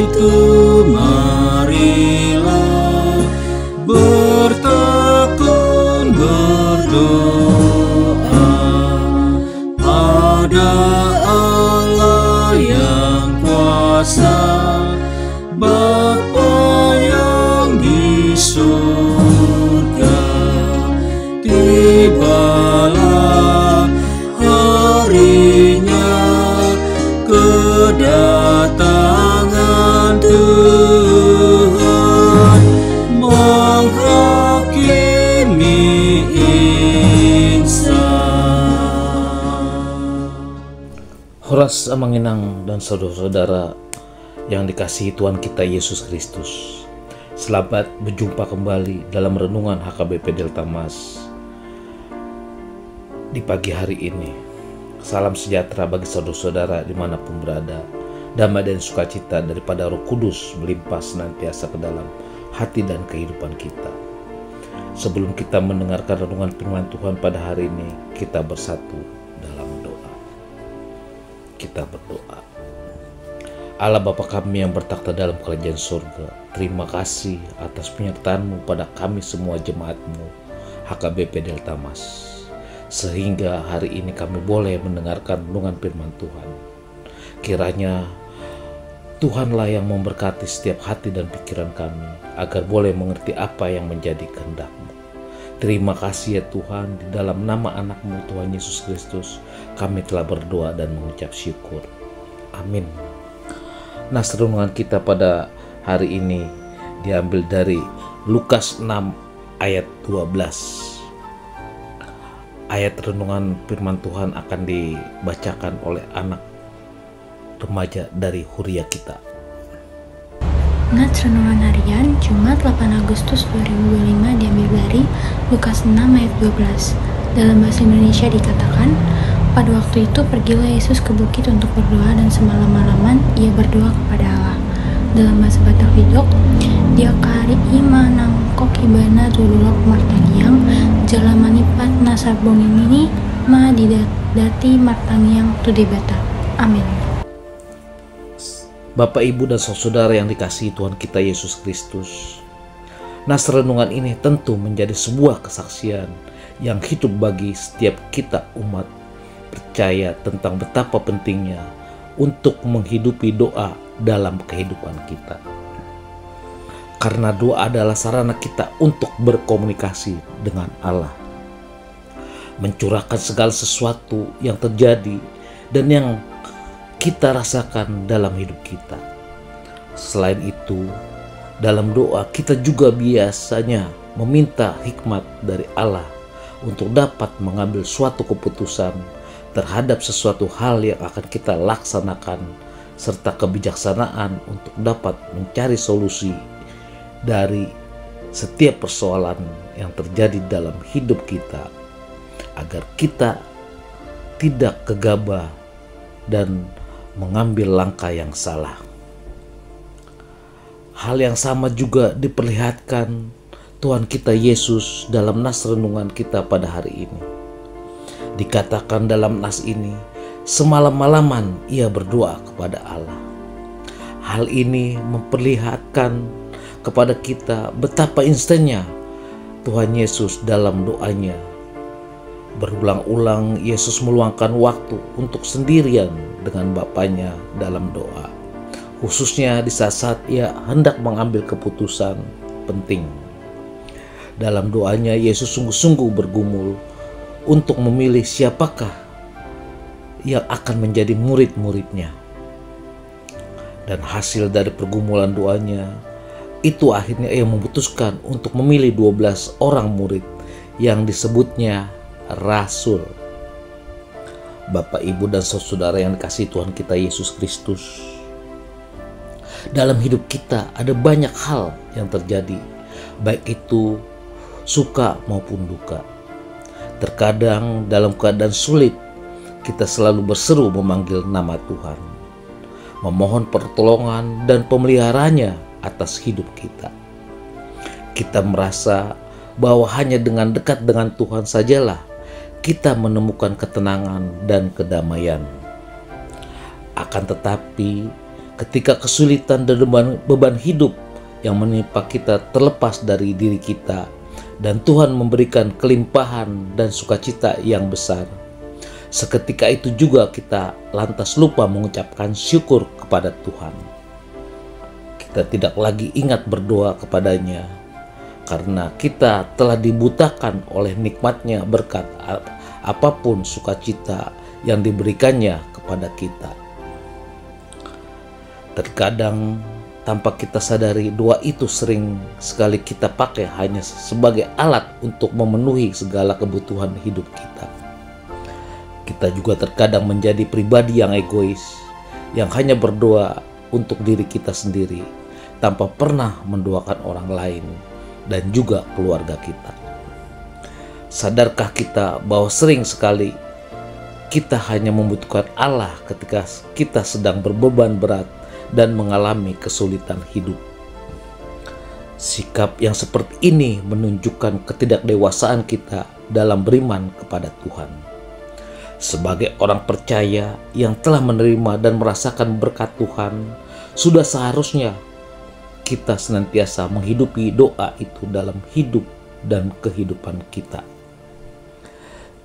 itu marilah bertekun berdoa pada Allah yang kuasa, Bapa yang di surga. Tibalah harinya kedatangan Tuhan menghakimi insan. Horas Amanginang dan saudara-saudara yang dikasihi Tuhan kita Yesus Kristus, selamat berjumpa kembali dalam renungan HKBP Delta Mas di pagi hari ini. Salam sejahtera bagi saudara-saudara dimanapun berada. Damai dan sukacita daripada Roh Kudus melimpah senantiasa ke dalam hati dan kehidupan kita. Sebelum kita mendengarkan renungan firman Tuhan pada hari ini, kita bersatu dalam doa. Kita berdoa. Allah Bapa kami yang bertakhta dalam kerajaan surga, terima kasih atas penyertaan-Mu pada kami semua jemaat-Mu HKBP Delta Mas, sehingga hari ini kami boleh mendengarkan renungan firman Tuhan. Kiranya Tuhanlah yang memberkati setiap hati dan pikiran kami, agar boleh mengerti apa yang menjadi kehendak-Mu. Terima kasih ya Tuhan, di dalam nama anak-Mu Tuhan Yesus Kristus, kami telah berdoa dan mengucap syukur. Amin. Nas renungan kita pada hari ini diambil dari Lukas 6 ayat 12. Ayat renungan firman Tuhan akan dibacakan oleh anak remaja dari Huria kita. Nats renungan harian Jumat 8 Agustus 2025 diambil dari Lukas 6 ayat 12. Dalam bahasa Indonesia dikatakan, pada waktu itu pergilah Yesus ke bukit untuk berdoa dan semalam-malaman ia berdoa kepada Allah. Dalam bahasa Batak Widok, dia kari ima nangkok ibana tudulok martangiang jalamanipat nasabong ini ma didati martangiang tudibata. Amin. Bapak, Ibu, dan saudara yang dikasihi Tuhan kita Yesus Kristus, nas renungan ini tentu menjadi sebuah kesaksian yang hidup bagi setiap kita umat percaya tentang betapa pentingnya untuk menghidupi doa dalam kehidupan kita. Karena doa adalah sarana kita untuk berkomunikasi dengan Allah, mencurahkan segala sesuatu yang terjadi dan yang kita rasakan dalam hidup kita. Selain itu, dalam doa kita juga biasanya meminta hikmat dari Allah untuk dapat mengambil suatu keputusan terhadap sesuatu hal yang akan kita laksanakan, serta kebijaksanaan untuk dapat mencari solusi dari setiap persoalan yang terjadi dalam hidup kita, agar kita tidak gegabah dan mengambil langkah yang salah. Hal yang sama juga diperlihatkan Tuhan kita Yesus dalam nas renungan kita pada hari ini. Dikatakan dalam nas ini, semalam-malaman ia berdoa kepada Allah. Hal ini memperlihatkan kepada kita betapa instannya Tuhan Yesus dalam doanya. Berulang-ulang Yesus meluangkan waktu untuk sendirian dengan Bapanya dalam doa, khususnya di saat ia hendak mengambil keputusan penting. Dalam doanya Yesus sungguh-sungguh bergumul untuk memilih siapakah yang akan menjadi murid-muridnya. Dan hasil dari pergumulan doanya itu akhirnya ia memutuskan untuk memilih 12 orang murid yang disebutnya Rasul. Bapak, Ibu, dan saudara yang dikasihi Tuhan kita Yesus Kristus, dalam hidup kita ada banyak hal yang terjadi, baik itu suka maupun duka. Terkadang dalam keadaan sulit, kita selalu berseru memanggil nama Tuhan, memohon pertolongan dan pemeliharaannya atas hidup kita. Kita merasa bahwa hanya dengan dekat dengan Tuhan sajalah kita menemukan ketenangan dan kedamaian. Akan tetapi, Ketika kesulitan dan beban hidup yang menimpa kita terlepas dari diri kita, dan Tuhan memberikan kelimpahan dan sukacita yang besar, seketika itu juga kita lantas lupa mengucapkan syukur kepada Tuhan. Kita tidak lagi ingat berdoa kepadanya, karena kita telah dibutakan oleh nikmatnya berkat apapun sukacita yang diberikannya kepada kita. Terkadang tanpa kita sadari, doa itu sering sekali kita pakai hanya sebagai alat untuk memenuhi segala kebutuhan hidup kita. Kita juga terkadang menjadi pribadi yang egois, yang hanya berdoa untuk diri kita sendiri, tanpa pernah mendoakan orang lain dan juga keluarga kita. Sadarkah kita bahwa sering sekali kita hanya membutuhkan Allah ketika kita sedang berbeban berat dan mengalami kesulitan hidup? Sikap yang seperti ini menunjukkan ketidakdewasaan kita dalam beriman kepada Tuhan. Sebagai orang percaya yang telah menerima dan merasakan berkat Tuhan, sudah seharusnya kita senantiasa menghidupi doa itu dalam hidup dan kehidupan kita.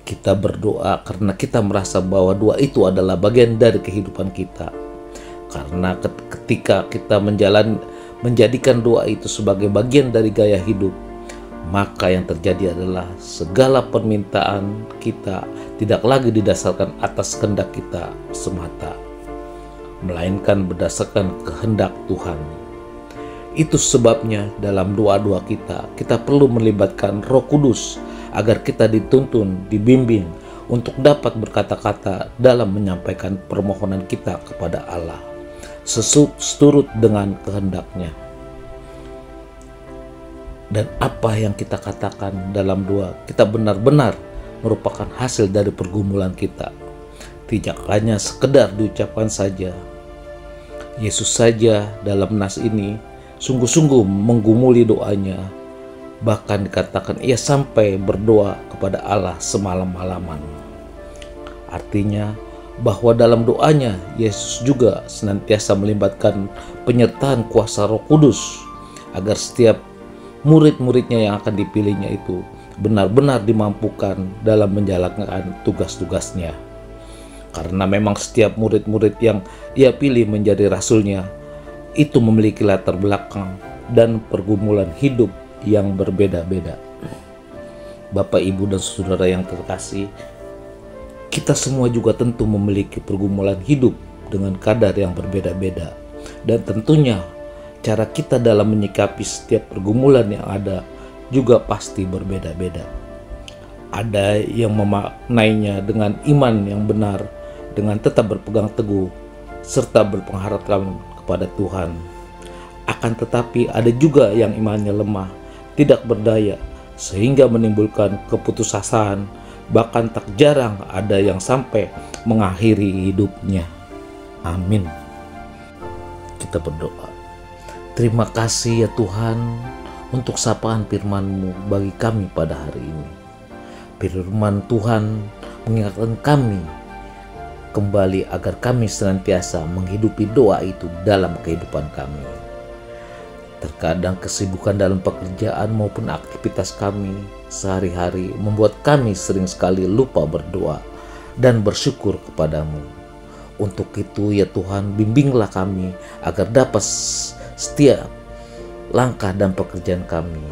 Kita berdoa karena kita merasa bahwa doa itu adalah bagian dari kehidupan kita. Karena ketika kita menjadikan doa itu sebagai bagian dari gaya hidup, maka yang terjadi adalah segala permintaan kita tidak lagi didasarkan atas kehendak kita semata, melainkan berdasarkan kehendak Tuhan. Itu sebabnya dalam doa-doa kita perlu melibatkan Roh Kudus agar kita dituntun, dibimbing untuk dapat berkata-kata dalam menyampaikan permohonan kita kepada Allah seturut dengan kehendak-Nya. Dan apa yang kita katakan dalam doa kita benar-benar merupakan hasil dari pergumulan kita, tidak hanya sekedar diucapkan saja. Yesus saja dalam nas ini sungguh-sungguh menggumuli doanya, bahkan dikatakan ia sampai berdoa kepada Allah semalam-malaman. Artinya bahwa dalam doanya Yesus juga senantiasa melibatkan penyertaan kuasa Roh Kudus agar setiap murid-muridnya yang akan dipilihnya itu benar-benar dimampukan dalam menjalankan tugas-tugasnya. Karena memang setiap murid-murid yang ia pilih menjadi rasulnya itu memiliki latar belakang dan pergumulan hidup yang berbeda-beda. Bapak, Ibu, dan saudara yang terkasih, kita semua juga tentu memiliki pergumulan hidup dengan kadar yang berbeda-beda. Dan tentunya cara kita dalam menyikapi setiap pergumulan yang ada juga pasti berbeda-beda. Ada yang memaknainya dengan iman yang benar, dengan tetap berpegang teguh, serta berpengharapkan kepada Tuhan. Akan tetapi ada juga yang imannya lemah, tidak berdaya, sehingga menimbulkan keputusasaan, bahkan tak jarang ada yang sampai mengakhiri hidupnya. Amin. Kita berdoa. Terima kasih ya Tuhan untuk sapaan firman-Mu bagi kami pada hari ini. Firman Tuhan mengingatkan kami kembali agar kami senantiasa menghidupi doa itu dalam kehidupan kami. Terkadang kesibukan dalam pekerjaan maupun aktivitas kami sehari-hari membuat kami sering sekali lupa berdoa dan bersyukur kepadamu. Untuk itu ya Tuhan, bimbinglah kami agar dapat setiap langkah dan pekerjaan kami.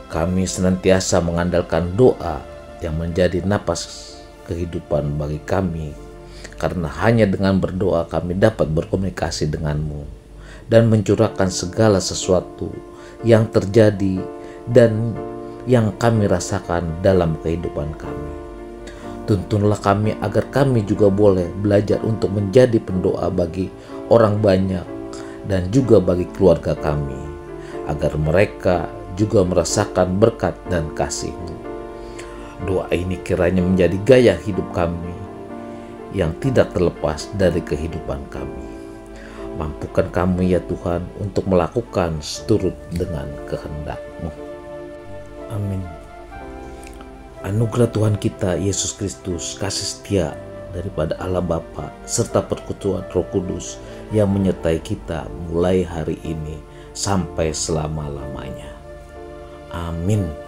Kami senantiasa mengandalkan doa yang menjadi napas kehidupan bagi kami, karena hanya dengan berdoa kami dapat berkomunikasi denganmu dan mencurahkan segala sesuatu yang terjadi dan yang kami rasakan dalam kehidupan kami. Tuntunlah kami agar kami juga boleh belajar untuk menjadi pendoa bagi orang banyak dan juga bagi keluarga kami, agar mereka juga merasakan berkat dan kasih-Mu. Doa ini kiranya menjadi gaya hidup kami yang tidak terlepas dari kehidupan kami. Mampukan kami ya Tuhan untuk melakukan seturut dengan kehendak-Mu. Amin. Anugerah Tuhan kita Yesus Kristus, kasih setia daripada Allah Bapa serta persekutuan Roh Kudus yang menyertai kita mulai hari ini sampai selama-lamanya. Amin.